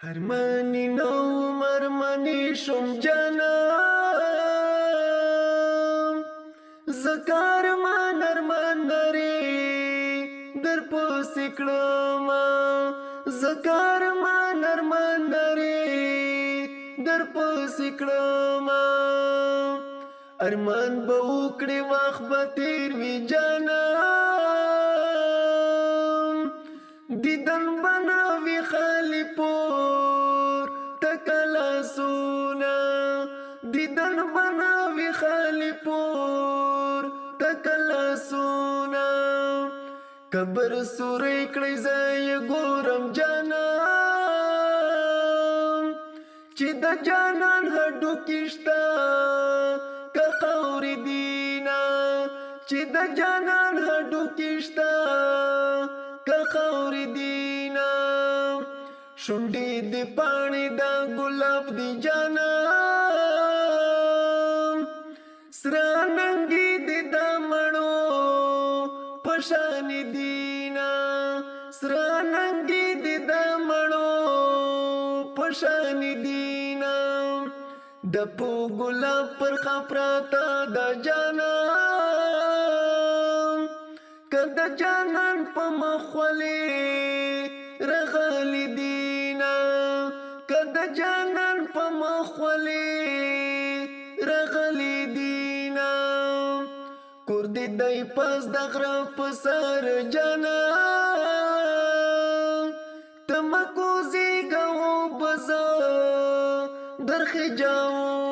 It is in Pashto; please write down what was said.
هرمنی نو مرمنی شم جانم زکار من ارمان نری در پوسی کړم زکار من ارمان نری در پوسی کړم ارمان به وکړي وخت به تیر وي جانم دیدن بناوی خالی پور تکلا سونا دیدن بناوی خالی پور تکلا سونا کبر سوری کړی زای ګورم جانم چې د جانان هډو کېشتا که خاورې دینا چې د جانان هډو کېشتا که خاورې دینا شونډې دې پاڼې دا ګلاب دی جانم سره ننګې دې دا مړو پشانې دینا سره ننګې دې دا مړو پشانې دینا د پو ګلاب پر خپراتا دا جانم کد جانان په مخولي رغلی دینا کد جانان په مخولي رغلی دینا کور دې دای پس د غره په سر جانان تمکو زیګو بزا درخ جاو